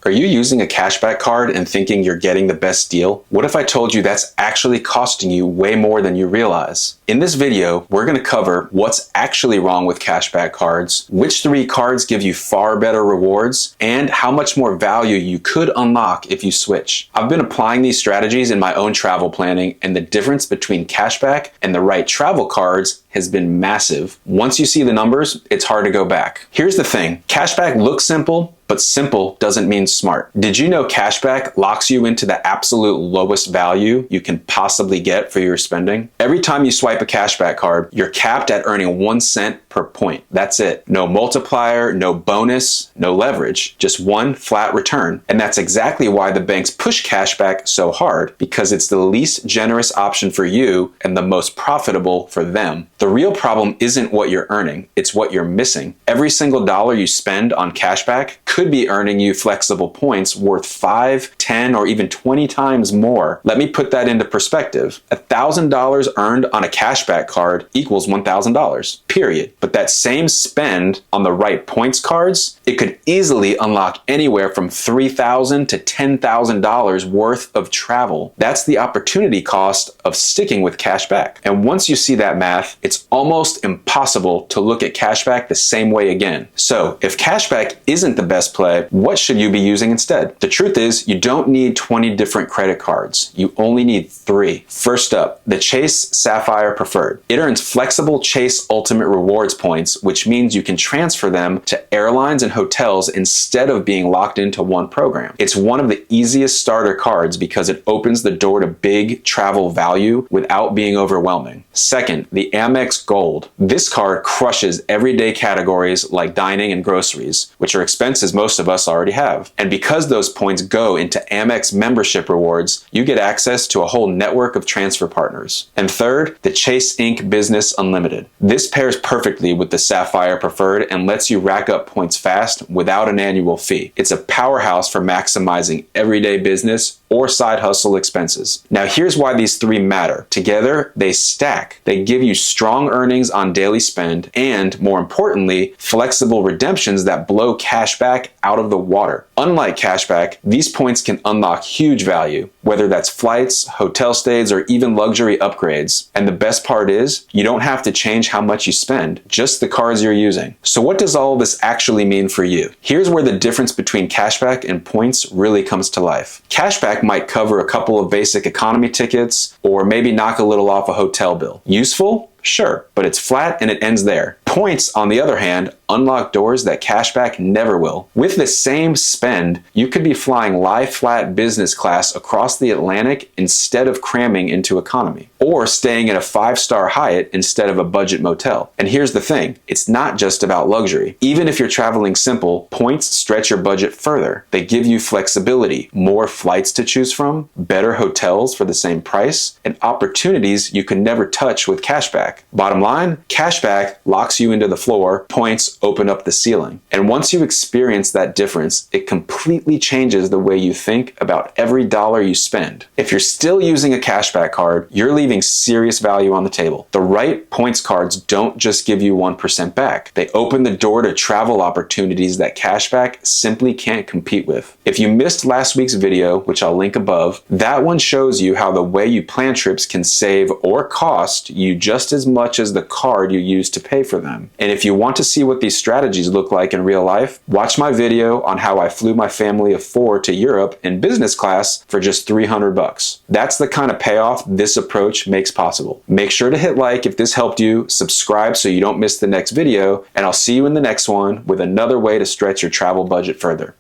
Are you using a cashback card and thinking you're getting the best deal? What if I told you that's actually costing you way more than you realize? In this video, we're going to cover what's actually wrong with cashback cards, which 3 cards give you far better rewards, and how much more value you could unlock if you switch. I've been applying these strategies in my own travel planning, and the difference between cashback and the right travel cards has been massive. Once you see the numbers, it's hard to go back. Here's the thing, cashback looks simple, but simple doesn't mean smart. Did you know cashback locks you into the absolute lowest value you can possibly get for your spending? Every time you swipe a cashback card, you're capped at earning 1 cent per point. That's it. No multiplier, no bonus, no leverage, just one flat return. And that's exactly why the banks push cashback so hard, because it's the least generous option for you and the most profitable for them. The real problem isn't what you're earning, it's what you're missing. Every single dollar you spend on cashback could be earning you flexible points worth 5, 10, or even 20 times more. Let me put that into perspective. $1,000 earned on a cashback card equals $1,000, period. But that same spend on the right points cards, it could easily unlock anywhere from $3,000 to $10,000 worth of travel. That's the opportunity cost of sticking with cashback. And once you see that math, it's almost impossible to look at cashback the same way again. So if cashback isn't the best play, what should you be using instead? The truth is, you don't need 20 different credit cards. You only need 3. First up, the Chase Sapphire Preferred. It earns flexible Chase Ultimate Rewards points, which means you can transfer them to airlines and hotels instead of being locked into one program. It's one of the easiest starter cards because it opens the door to big travel value without being overwhelming. Second, the Amex Gold. This card crushes everyday categories like dining and groceries, which are expenses most of us already have. And because those points go into Amex membership rewards, you get access to a whole network of transfer partners. And third, the Chase Inc. Business Unlimited. This pairs perfectly with the Sapphire Preferred and lets you rack up points fast without an annual fee. It's a powerhouse for maximizing everyday business or side hustle expenses. Now here's why these 3 matter. Together, they stack. They give you strong earnings on daily spend and, more importantly, flexible redemptions that blow cashback out of the water. Unlike cashback, these points can unlock huge value, whether that's flights, hotel stays, or even luxury upgrades. And the best part is, you don't have to change how much you spend, just the cards you're using. So what does all of this actually mean for you? Here's where the difference between cashback and points really comes to life. Cashback might cover a couple of basic economy tickets, or maybe knock a little off a hotel bill. Useful? Sure, but it's flat and it ends there. Points, on the other hand, unlock doors that cashback never will. With the same spend, you could be flying lie-flat business class across the Atlantic instead of cramming into economy, or staying at a 5-star Hyatt instead of a budget motel. And here's the thing, it's not just about luxury. Even if you're traveling simple, points stretch your budget further. They give you flexibility, more flights to choose from, better hotels for the same price, and opportunities you can never touch with cashback. Bottom line, cashback locks you into the floor, points open up the ceiling. And once you experience that difference, it completely changes the way you think about every dollar you spend. If you're still using a cashback card, you're leaving serious value on the table. The right points cards don't just give you 1% back. They open the door to travel opportunities that cashback simply can't compete with. If you missed last week's video, which I'll link above, that one shows you how the way you plan trips can save or cost you just as much as the card you use to pay for them. And if you want to see what these strategies look like in real life, watch my video on how I flew my family of 4 to Europe in business class for just $300. That's the kind of payoff this approach makes possible. Make sure to hit like if this helped you, subscribe so you don't miss the next video, and I'll see you in the next one with another way to stretch your travel budget further.